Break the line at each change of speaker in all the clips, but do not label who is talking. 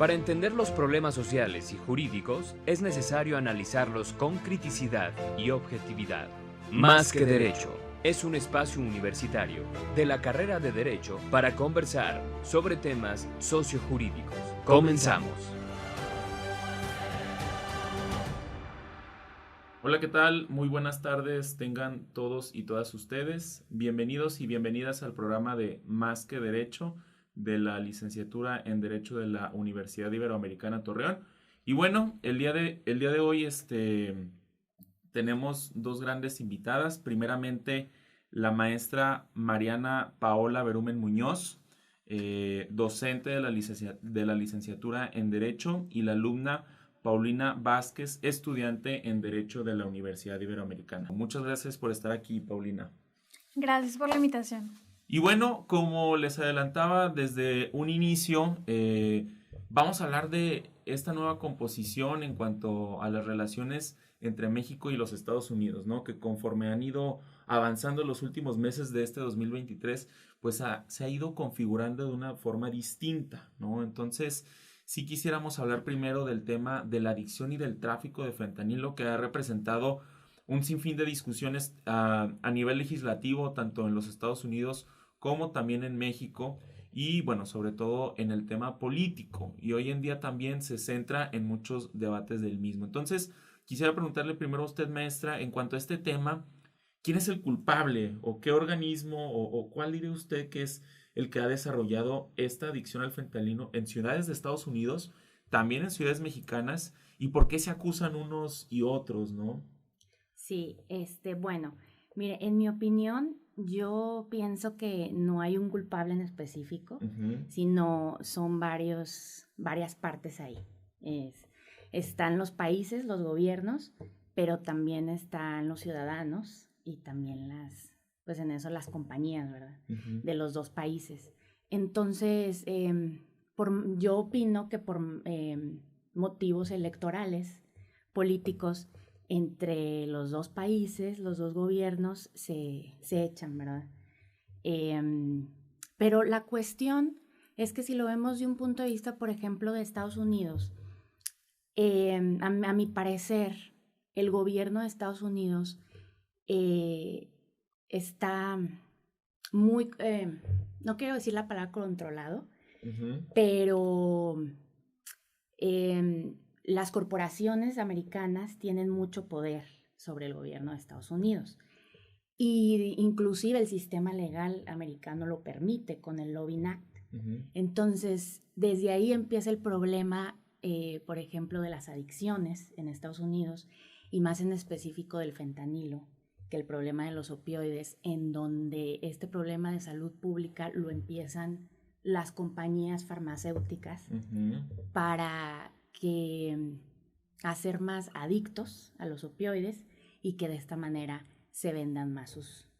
Para entender los problemas sociales y jurídicos, es necesario analizarlos con criticidad y objetividad. Más que Derecho es un espacio universitario de la carrera de Derecho para conversar sobre temas sociojurídicos. Comenzamos.
Hola, ¿qué tal? Muy buenas tardes tengan todos y todas ustedes. Bienvenidos y bienvenidas al programa de Más que Derecho de la licenciatura en Derecho de la Universidad Iberoamericana Torreón. Y bueno, el día de hoy tenemos dos grandes invitadas. Primeramente, la maestra Mariana Paola Berumen Muñoz, docente de la licenciatura en Derecho, y la alumna Paulina Vázquez, estudiante en Derecho de la Universidad Iberoamericana. Muchas gracias por estar aquí, Paulina.
Gracias por la invitación.
Y bueno, como les adelantaba desde un inicio, vamos a hablar de esta nueva composición en cuanto a las relaciones entre México y los Estados Unidos, ¿no? Que conforme han ido avanzando los últimos meses de este 2023, pues se ha ido configurando de una forma distinta, ¿no? Entonces, sí quisiéramos hablar primero del tema de la adicción y del tráfico de fentanilo, que ha representado un sinfín de discusiones a nivel legislativo, tanto en los Estados Unidos como también en México, y bueno, sobre todo en el tema político, y hoy en día también se centra en muchos debates del mismo. Entonces, quisiera preguntarle primero a usted, maestra, en cuanto a este tema, ¿quién es el culpable o qué organismo o cuál diría usted que es el que ha desarrollado esta adicción al fentanilo en ciudades de Estados Unidos, también en ciudades mexicanas, y por qué se acusan unos y otros, ¿no?
Sí, bueno, mire, en mi opinión, yo pienso que no hay un culpable en específico, sino son varias partes ahí. Están los países, los gobiernos, pero también están los ciudadanos y también pues en eso las compañías, ¿verdad? De los dos países. Entonces, yo opino que por motivos electorales, políticos, entre los dos países, los dos gobiernos se echan, ¿verdad? Pero la cuestión es que si lo vemos de un punto de vista, por ejemplo, de Estados Unidos, a mi parecer, el gobierno de Estados Unidos está muy, no quiero decir la palabra controlado, pero las corporaciones americanas tienen mucho poder sobre el gobierno de Estados Unidos, y inclusive el sistema legal americano lo permite con el Lobbying Act. Entonces, desde ahí empieza el problema, por ejemplo, de las adicciones en Estados Unidos, y más en específico del fentanilo, que el problema de los opioides, en donde este problema de salud pública lo empiezan las compañías farmacéuticas para hacer más adictos a los opioides, y que de esta manera se vendan más sus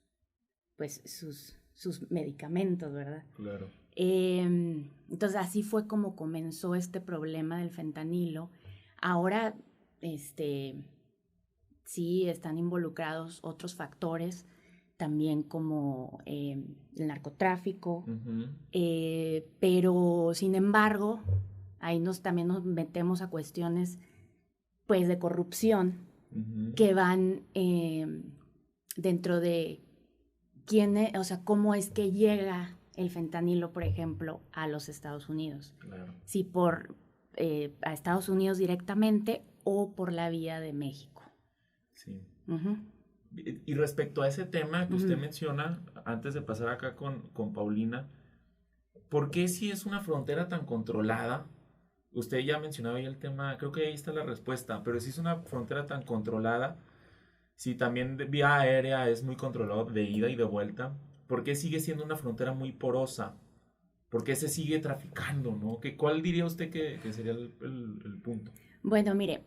medicamentos, ¿verdad? Claro. Entonces así fue como comenzó este problema del fentanilo. Ahora, sí están involucrados otros factores, también como el narcotráfico, pero sin embargo, ahí también nos metemos a cuestiones pues de corrupción que van dentro de o sea, cómo es que llega el fentanilo, por ejemplo, a los Estados Unidos. Claro. Si a Estados Unidos directamente o por la vía de México.
Sí. Y respecto a ese tema que usted menciona, antes de pasar acá con Paulina, ¿por qué si es una frontera tan controlada? Usted ya mencionaba ahí el tema, creo que ahí está la respuesta, pero si es una frontera tan controlada, si también de vía aérea es muy controlado de ida y de vuelta, ¿por qué sigue siendo una frontera muy porosa? ¿Por qué se sigue traficando, no? ¿Cuál diría usted que sería el punto?
Bueno, mire,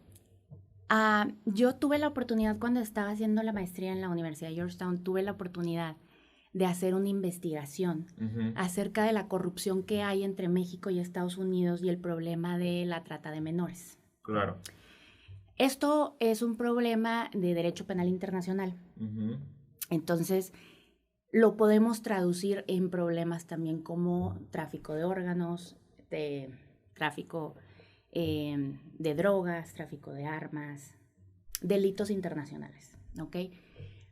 yo tuve la oportunidad cuando estaba haciendo la maestría en la Universidad de Georgetown, tuve la oportunidad de hacer una investigación acerca de la corrupción que hay entre México y Estados Unidos y el problema de la trata de menores.
Claro.
Esto es un problema de derecho penal internacional. Entonces, lo podemos traducir en problemas también como tráfico de órganos, tráfico de drogas, tráfico de armas, delitos internacionales, ¿ok?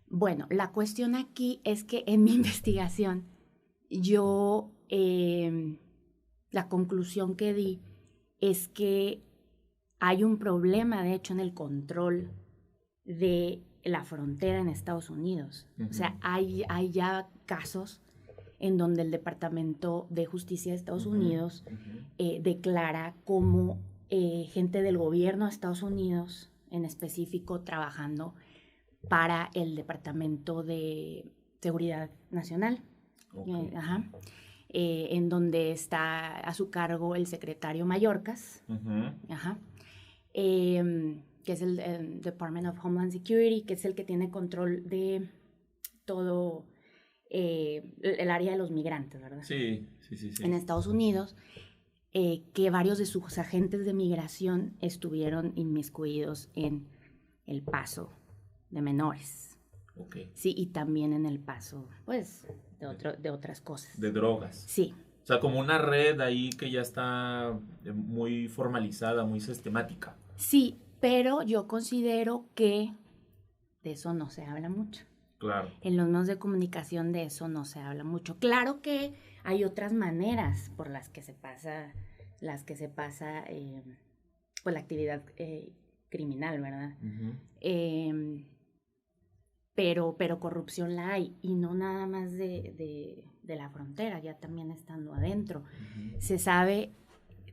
Bueno, la cuestión aquí es que en mi investigación yo, la conclusión que di es que hay un problema, de hecho, en el control de la frontera en Estados Unidos. Uh-huh. O sea, hay ya casos en donde el Departamento de Justicia de Estados Unidos declara como gente del gobierno de Estados Unidos, en específico, trabajando para el Departamento de Seguridad Nacional. Okay. En donde está a su cargo el secretario Mayorkas, que es el Department of Homeland Security, que es el que tiene control de todo el área de los migrantes, ¿verdad?
Sí.
En Estados Unidos, que varios de sus agentes de migración estuvieron inmiscuidos en el paso de menores.
Okay.
Sí, y también en el paso, pues, de otras cosas.
De drogas.
Sí.
O sea, como una red ahí que ya está muy formalizada, muy sistemática.
Sí, pero yo considero que de eso no se habla mucho.
Claro.
En los medios de comunicación de eso no se habla mucho. Claro que hay otras maneras por las que se pasa pues la actividad criminal, ¿verdad? Uh-huh. Pero corrupción la hay, y no nada más de la frontera, ya también estando adentro. Uh-huh. Se sabe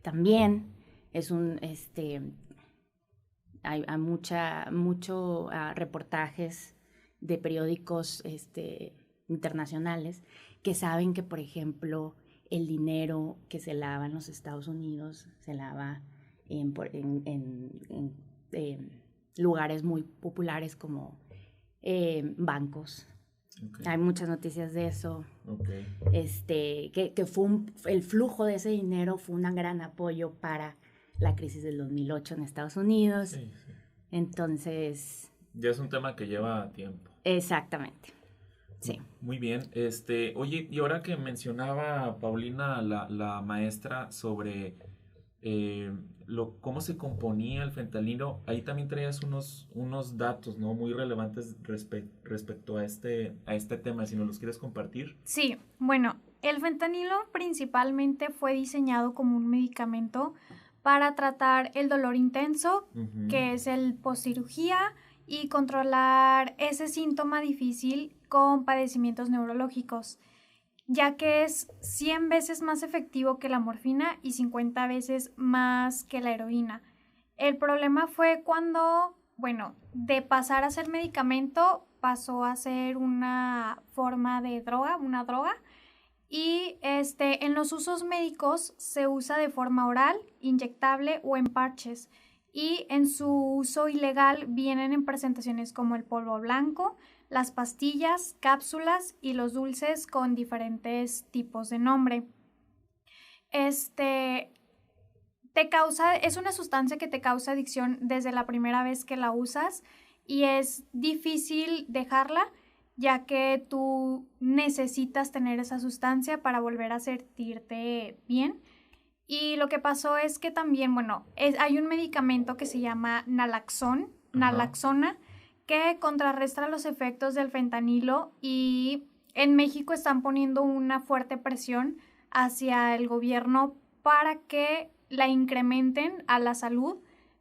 también, hay mucho reportajes de periódicos internacionales que saben que, por ejemplo, el dinero que se lava en los Estados Unidos se lava en lugares muy populares como bancos. Okay. Hay muchas noticias de eso.
Okay.
Que fue el flujo de ese dinero fue un gran apoyo para la crisis del 2008 en Estados Unidos.
Sí.
Entonces...
Ya es un tema que lleva tiempo.
Exactamente. Sí.
Muy bien. Oye, y ahora que mencionaba Paulina, la maestra, sobre cómo se componía el fentanilo, ahí también traías unos datos, ¿no?, muy relevantes respecto a este tema, si nos los quieres compartir.
Sí, bueno, el fentanilo principalmente fue diseñado como un medicamento para tratar el dolor intenso, uh-huh, que es el postcirugía, y controlar ese síntoma difícil con padecimientos neurológicos, ya que es 100 veces más efectivo que la morfina y 50 veces más que la heroína. El problema fue cuando, de pasar a ser medicamento, pasó a ser una forma de droga, una droga, y en los usos médicos se usa de forma oral, inyectable o en parches. Y en su uso ilegal vienen en presentaciones como el polvo blanco, las pastillas, cápsulas y los dulces con diferentes tipos de nombre. Es una sustancia que te causa adicción desde la primera vez que la usas, y es difícil dejarla, ya que tú necesitas tener esa sustancia para volver a sentirte bien. Y lo que pasó es que también, hay un medicamento que se llama naloxona, que contrarresta los efectos del fentanilo, y en México están poniendo una fuerte presión hacia el gobierno para que la incrementen a la salud,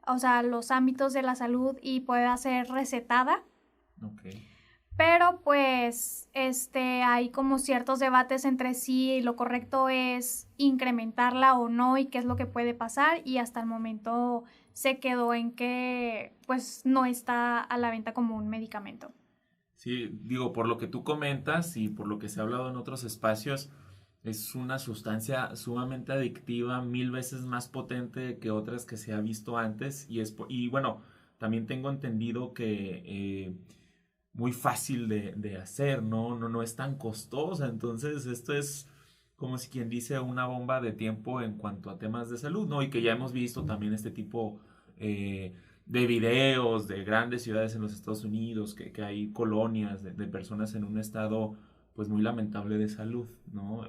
o sea, a los ámbitos de la salud, y pueda ser recetada.
Okay.
Pero pues hay como ciertos debates entre si lo correcto es incrementarla o no, y qué es lo que puede pasar, y hasta el momento se quedó en que pues no está a la venta como un medicamento.
Sí, digo, por lo que tú comentas y por lo que se ha hablado en otros espacios, es una sustancia sumamente adictiva, 1000 veces más potente que otras que se ha visto antes, y bueno, también tengo entendido que muy fácil de hacer, no es tan costosa. Entonces esto es como si quien dice una bomba de tiempo en cuanto a temas de salud, ¿no? Y que ya hemos visto también este tipo de videos de grandes ciudades en los Estados Unidos, que hay colonias de personas en un estado pues muy lamentable de salud, ¿no?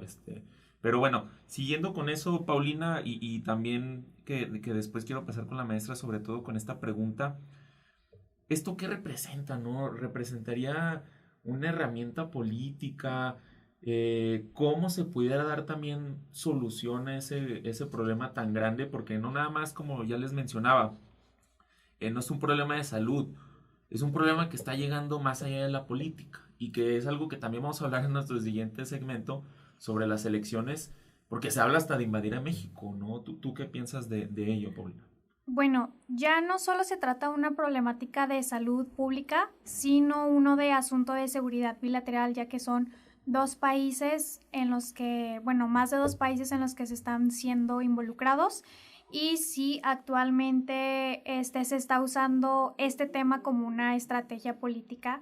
Pero bueno, siguiendo con eso, Paulina, y también que después quiero pasar con la maestra, sobre todo con esta pregunta, ¿esto qué representa, no? ¿Representaría una herramienta política? ¿Cómo se pudiera dar también solución a ese problema tan grande? Porque no nada más, como ya les mencionaba, no es un problema de salud, es un problema que está llegando más allá de la política y que es algo que también vamos a hablar en nuestro siguiente segmento sobre las elecciones, porque se habla hasta de invadir a México, ¿no? ¿Tú qué piensas de ello, Paulina?
Bueno, ya no solo se trata de una problemática de salud pública, sino uno de asunto de seguridad bilateral, ya que son dos países en los que, bueno, más de dos países en los que se están siendo involucrados. Y sí, actualmente se está usando este tema como una estrategia política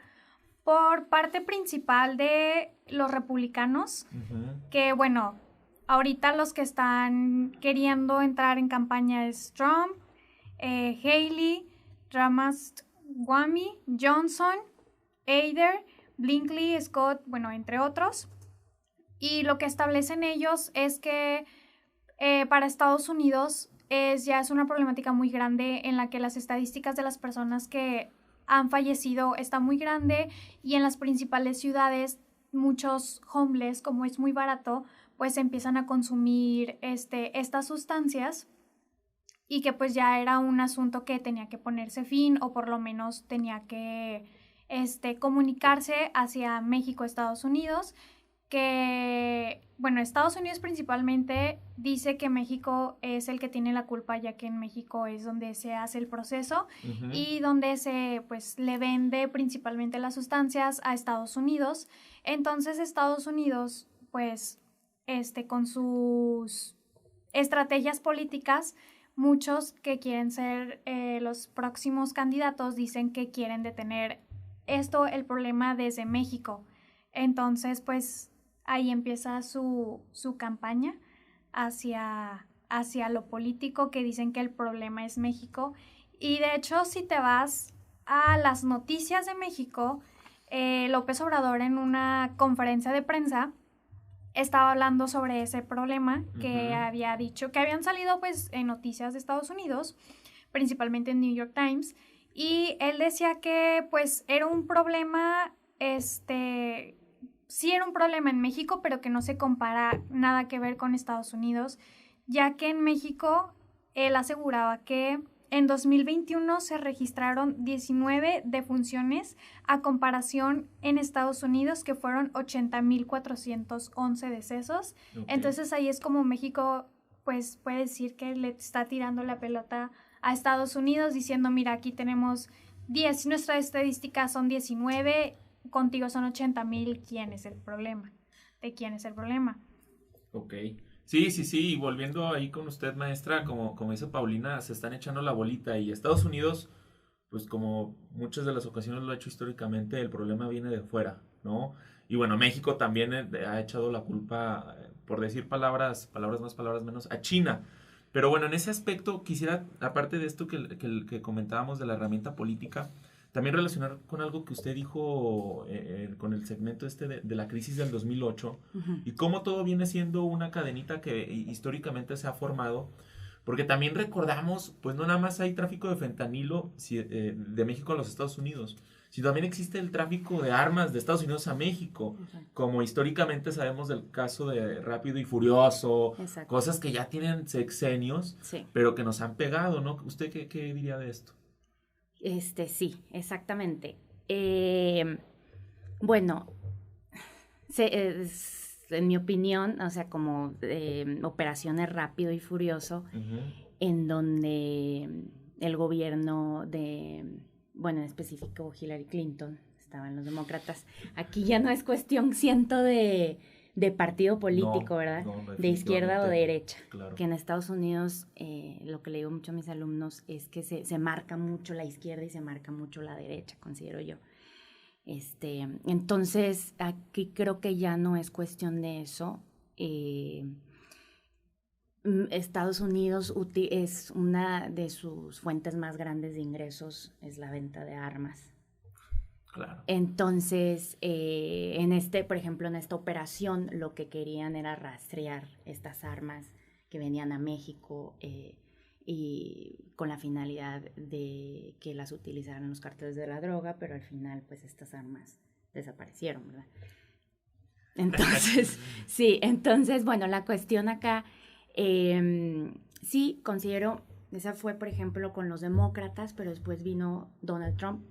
por parte principal de los republicanos, que bueno, ahorita los que están queriendo entrar en campaña es Trump, Haley, Ramaswamy, Johnson, Eider, Blinkley, Scott, bueno, entre otros. Y lo que establecen ellos es que para Estados Unidos ya es una problemática muy grande en la que las estadísticas de las personas que han fallecido está muy grande y en las principales ciudades muchos homeless, como es muy barato, pues empiezan a consumir estas sustancias y que pues ya era un asunto que tenía que ponerse fin o por lo menos tenía que comunicarse hacia México, Estados Unidos, que, bueno, Estados Unidos principalmente dice que México es el que tiene la culpa, ya que en México es donde se hace el proceso y donde se, pues, le vende principalmente las sustancias a Estados Unidos. Entonces, Estados Unidos, pues, con sus estrategias políticas, muchos que quieren ser los próximos candidatos dicen que quieren detener el problema desde México. Entonces, pues, ahí empieza su campaña hacia lo político, que dicen que el problema es México. Y de hecho, si te vas a las noticias de México, López Obrador en una conferencia de prensa estaba hablando sobre ese problema que había dicho, que habían salido pues en noticias de Estados Unidos, principalmente en New York Times, y él decía que pues era un problema, sí era un problema en México, pero que no se compara nada que ver con Estados Unidos, ya que en México él aseguraba que en 2021 se registraron 19 defunciones a comparación en Estados Unidos que fueron 80,411 decesos. Okay. Entonces ahí es como México pues puede decir que le está tirando la pelota a Estados Unidos diciendo, mira, aquí tenemos 10, nuestras estadísticas son 19, contigo son 80,000, ¿quién es el problema? ¿De quién es el problema?
Ok. Sí, y volviendo ahí con usted, maestra, como dice Paulina, se están echando la bolita y Estados Unidos, pues como muchas de las ocasiones lo ha hecho históricamente, el problema viene de fuera, ¿no? Y bueno, México también ha echado la culpa, por decir palabras más, palabras menos, a China. Pero bueno, en ese aspecto quisiera, aparte de esto que comentábamos de la herramienta política, también relacionar con algo que usted dijo con el segmento de la crisis del 2008 y cómo todo viene siendo una cadenita que históricamente se ha formado, porque también recordamos, pues no nada más hay tráfico de fentanilo de México a los Estados Unidos, sino también existe el tráfico de armas de Estados Unidos a México, como históricamente sabemos del caso de Rápido y Furioso, cosas que ya tienen sexenios, pero que nos han pegado, ¿no? ¿Usted qué diría de esto?
Sí, exactamente. Bueno, en mi opinión, o sea, como operaciones Rápido y Furioso, en donde el gobierno bueno, en específico Hillary Clinton, estaban los demócratas. Aquí ya no es cuestión, siento, de partido político, no, ¿verdad? No, de izquierda o de derecha. Claro. Que en Estados Unidos, lo que le digo mucho a mis alumnos es que se marca mucho la izquierda y se marca mucho la derecha, considero yo. Entonces, aquí creo que ya no es cuestión de eso. Estados Unidos es una de sus fuentes más grandes de ingresos, es la venta de armas.
Claro.
Entonces, por ejemplo, en esta operación, lo que querían era rastrear estas armas que venían a México y con la finalidad de que las utilizaran los cárteles de la droga, pero al final, pues, estas armas desaparecieron, ¿verdad? Entonces, sí, bueno, la cuestión acá, sí, considero, esa fue, por ejemplo, con los demócratas, pero después vino Donald Trump.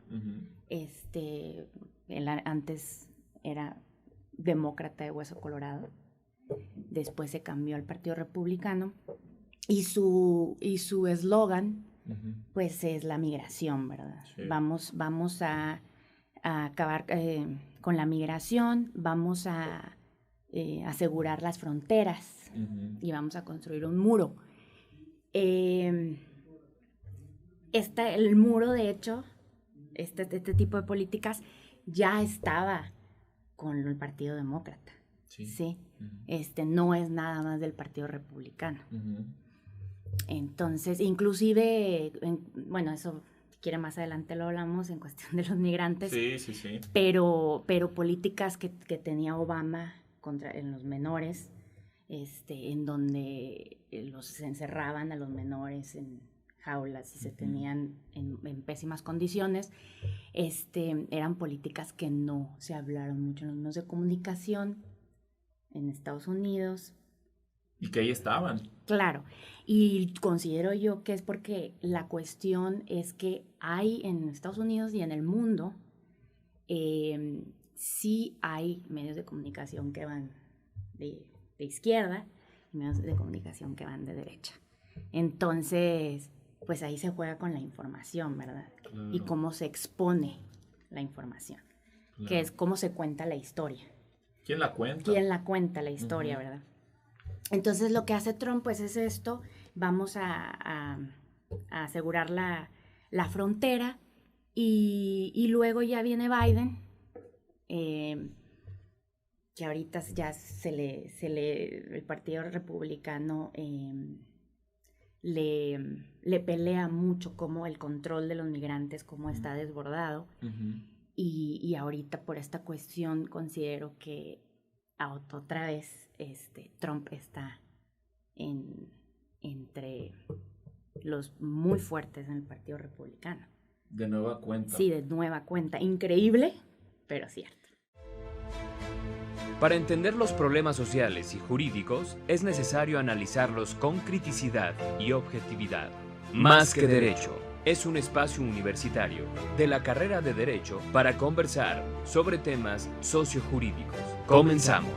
Él antes era demócrata de hueso colorado, después se cambió al Partido Republicano y su eslogan, pues, es la migración, ¿verdad? Sí. Vamos a acabar con la migración, vamos a asegurar las fronteras y vamos a construir un muro. El muro, de hecho, este tipo de políticas ya estaba con el Partido Demócrata, ¿sí? No es nada más del Partido Republicano. Entonces, inclusive, bueno, eso, si quiere más adelante lo hablamos en cuestión de los migrantes.
Sí.
Pero políticas que tenía Obama en los menores, en donde los encerraban a los menores en jaulas y se tenían en pésimas condiciones, eran políticas que no se hablaron mucho en los medios de comunicación en Estados Unidos.
Y que ahí estaban.
Claro, y considero yo que es porque la cuestión es que hay en Estados Unidos y en el mundo, sí hay medios de comunicación que van de izquierda y medios de comunicación que van de derecha. Entonces, pues ahí se juega con la información, ¿verdad? Claro. Y cómo se expone la información, claro, que es cómo se cuenta la historia.
¿Quién la cuenta?
¿Quién la cuenta la historia, verdad? Entonces, lo que hace Trump, pues, es esto: vamos a asegurar la frontera, y luego ya viene Biden, que ahorita ya el Partido Republicano le pelea mucho como el control de los migrantes, cómo está desbordado, y ahorita por esta cuestión considero que otra vez Trump está entre los muy fuertes en el Partido Republicano.
De nueva cuenta.
Sí, de nueva cuenta. Increíble, pero cierto.
Para entender los problemas sociales y jurídicos, es necesario analizarlos con criticidad y objetividad. Más que Derecho es un espacio universitario de la carrera de Derecho para conversar sobre temas sociojurídicos. Comenzamos.